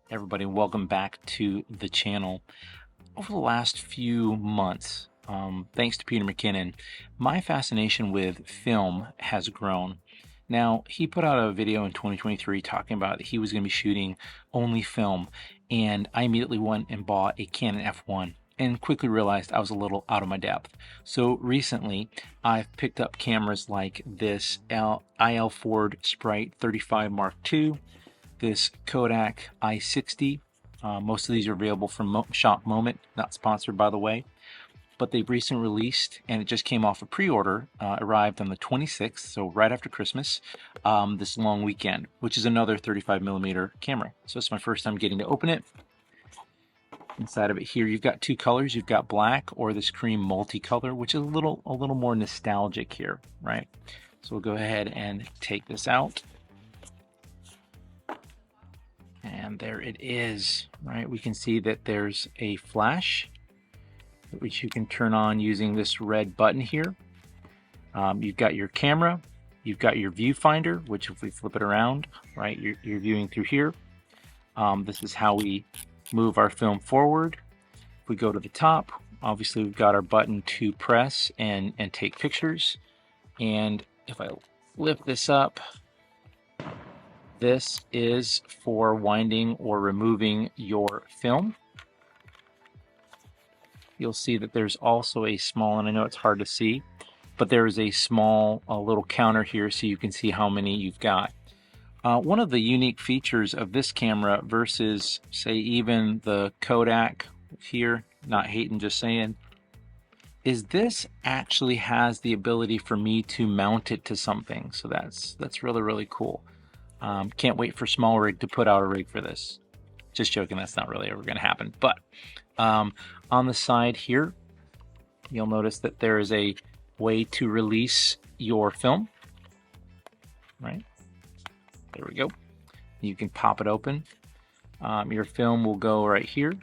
Everybody, welcome back to the channel. Over the last few months, thanks to Peter McKinnon, my fascination with film has grown. Now, he put out a video in 2023 talking about that he was going to be shooting only film, and I immediately went and bought a Canon F1 and quickly realized I was a little out of my depth. So recently, I've picked up cameras like this IL Ford Sprite 35 Mark II, this Kodak i60. Most of these are available from Shop Moment, not sponsored by the way, but they've recently released, and it just came off a pre-order, arrived on the 26th, so right after Christmas, this long weekend, which is another 35mm camera. So it's my first time getting to open it. Inside of it here, you've got two colors. You've got black or this cream multicolor, which is a little more nostalgic here, right? So we'll go ahead and take this out. And there it is, right? We can see that there's a flash, which you can turn on using this red button here. You've got your camera, you've got your viewfinder, which if we flip it around, right, you're viewing through here. This is how we move our film forward. If we go to the top, obviously we've got our button to press and take pictures. And if I lift this up, this is for winding or removing your film. You'll see that there's also a small, and I know it's hard to see, but there is a small little counter here so you can see how many you've got. One of the unique features of this camera versus, say, even the Kodak here, not hating, just saying, is this actually has the ability for me to mount it to something. So that's really cool. Can't wait for Small Rig to put out a rig for this. Just joking, that's not really ever going to happen. But on the side here, you'll notice that there is a way to release your film. Right? There we go. You can pop it open. Your film will go right here.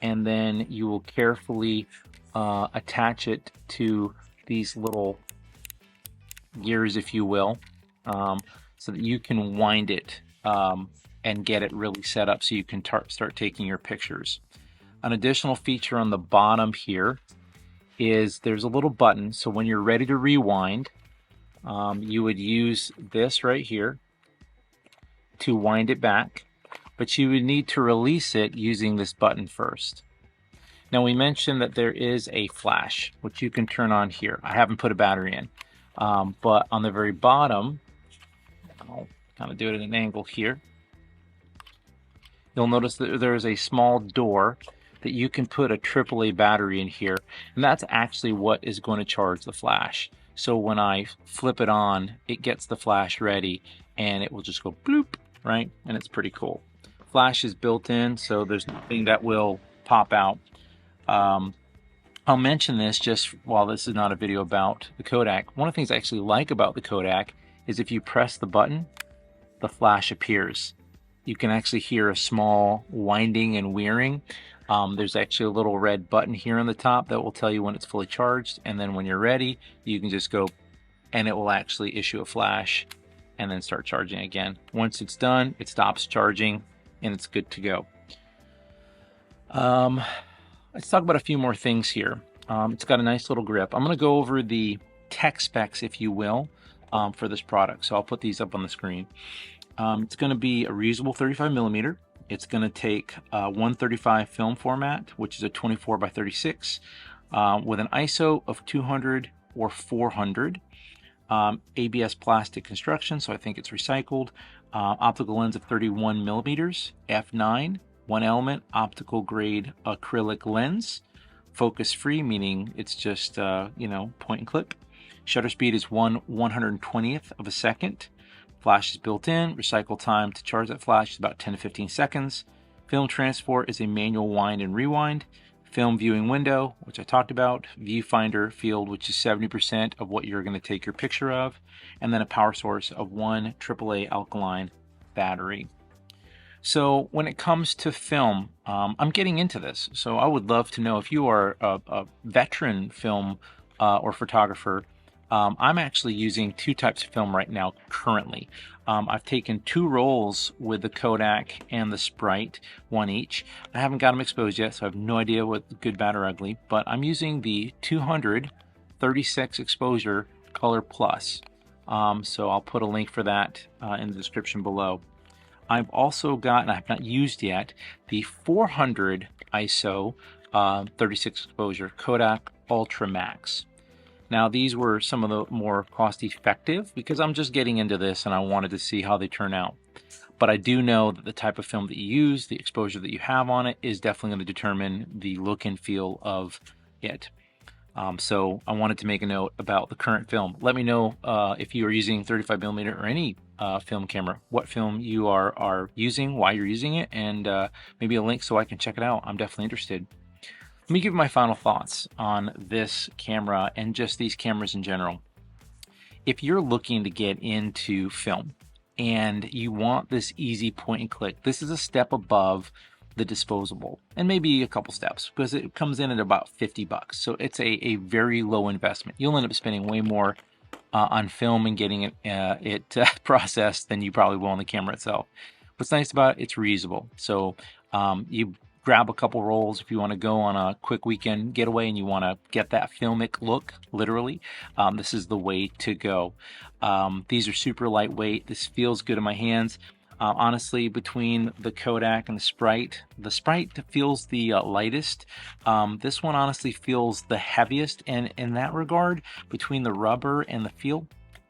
And then you will carefully attach it to these little gears, if you will. So that you can wind it and get it really set up so you can start taking your pictures. An additional feature on the bottom here is there's a little button, so when you're ready to rewind, you would use this right here to wind it back, but you would need to release it using this button first. Now, we mentioned that there is a flash, which you can turn on here. I haven't put a battery in, but on the very bottom, I'll kind of do it at an angle here. You'll notice that there is a small door that you can put a AAA battery in here, and that's actually what is going to charge the flash. So when I flip it on, it gets the flash ready, and it will just go bloop, right? And it's pretty cool. Flash is built in, so there's nothing that will pop out. I'll mention this just while this is not a video about the Kodak. One of the things I actually like about the Kodak is if you press the button, the flash appears. You can actually hear a small winding and wearing. There's actually a little red button here on the top that will tell you when it's fully charged, and then when you're ready, you can just go and it will actually issue a flash and then start charging again. Once it's done, it stops charging and it's good to go. Let's talk about a few more things here. It's got a nice little grip. I'm going to go over the tech specs, if you will, for this product. So I'll put these up on the screen. It's going to be a reusable 35mm. It's going to take 135 film format, which is a 24 by 36, with an ISO of 200 or 400. ABS plastic construction, so I think it's recycled. Optical lens of 31mm, f9, one element optical grade acrylic lens. Focus free, meaning it's just point and click. Shutter speed is 1/120th of a second. Flash is built in. Recycle time to charge that flash is about 10 to 15 seconds. Film transport is a manual wind and rewind. Film viewing window, which I talked about. Viewfinder field, which is 70% of what you're going to take your picture of. And then a power source of one AAA alkaline battery. So when it comes to film, I'm getting into this. So I would love to know if you are a veteran film or photographer. I'm actually using two types of film right now currently. I've taken two rolls with the Kodak and the Sprite, one each. I haven't got them exposed yet, so I have no idea what good, bad, or ugly, but I'm using the 200 36 exposure Color Plus. So I'll put a link for that in the description below. I've also got, and I have not used yet, the 400 ISO 36 exposure Kodak Ultra Max. Now these were some of the more cost effective because I'm just getting into this and I wanted to see how they turn out. But I do know that the type of film that you use, the exposure that you have on it, is definitely going to determine the look and feel of it. So I wanted to make a note about the current film. Let me know if you are using 35mm or any film camera, what film you are using, why you're using it, and maybe a link so I can check it out. I'm definitely interested. Let me give my final thoughts on this camera and just these cameras in general. If you're looking to get into film and you want this easy point and click, this is a step above the disposable and maybe a couple steps because it comes in at about 50 bucks. So it's a very low investment. You'll end up spending way more on film and getting it processed than you probably will on the camera itself. What's nice about it, it's reusable. So you grab a couple rolls if you want to go on a quick weekend getaway and you want to get that filmic look, literally. This is the way to go. These are super lightweight. This feels good in my hands. Honestly, between the Kodak and the Sprite feels the lightest. This one honestly feels the heaviest, and in that regard, between the rubber and the feel,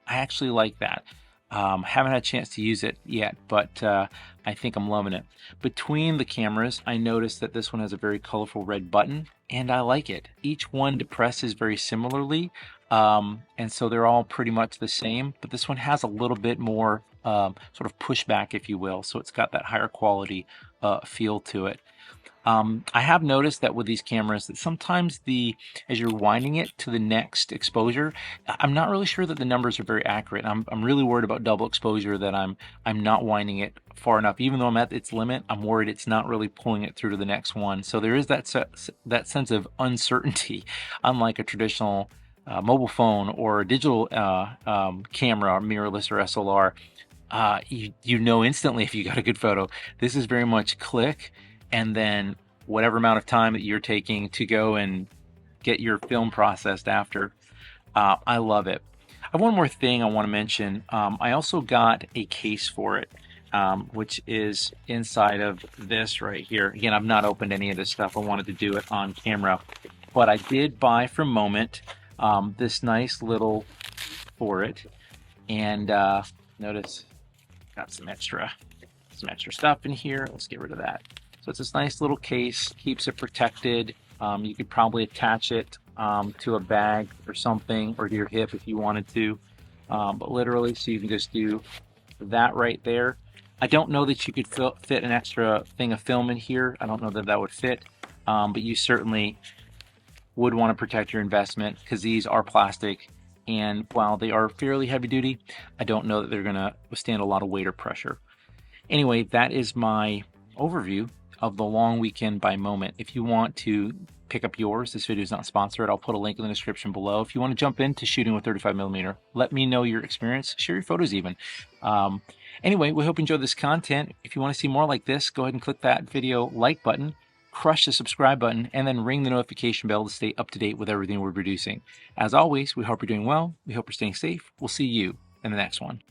I actually like that. Haven't had a chance to use it yet, but I think I'm loving it. Between the cameras, I noticed that this one has a very colorful red button, and I like it. Each one depresses very similarly, and so they're all pretty much the same, but this one has a little bit more sort of pushback, if you will, so it's got that higher quality feel to it. I have noticed that with these cameras that sometimes as you're winding it to the next exposure, I'm not really sure that the numbers are very accurate. I'm really worried about double exposure, that I'm not winding it far enough. Even though I'm at its limit, I'm worried it's not really pulling it through to the next one. So there is that sense of uncertainty, unlike a traditional mobile phone or a digital camera, mirrorless or SLR. You know instantly if you got a good photo. This is very much click, and then whatever amount of time that you're taking to go and get your film processed after. I love it. I have one more thing I want to mention. I also got a case for it, which is inside of this right here. Again, I've not opened any of this stuff. I wanted to do it on camera, but I did buy from Moment this nice little for it, and notice got some extra stuff in here. Let's get rid of that. So it's this nice little case, keeps it protected. You could probably attach it to a bag or something, or to your hip if you wanted to. But literally, so you can just do that right there. I don't know that you could fit an extra thing of film in here. I don't know that would fit, but you certainly would want to protect your investment because these are plastic. And while they are fairly heavy duty, I don't know that they're going to withstand a lot of weight or pressure. Anyway, that is my overview of the Long Weekend by Moment. If you want to pick up yours, this video is not sponsored. I'll put a link in the description below. If you want to jump into shooting with 35mm, let me know your experience. Share your photos even. Anyway, we hope you enjoyed this content. If you want to see more like this, go ahead and click that video like button, crush the subscribe button, and then ring the notification bell to stay up to date with everything we're producing. As always, we hope you're doing well. We hope you're staying safe. We'll see you in the next one.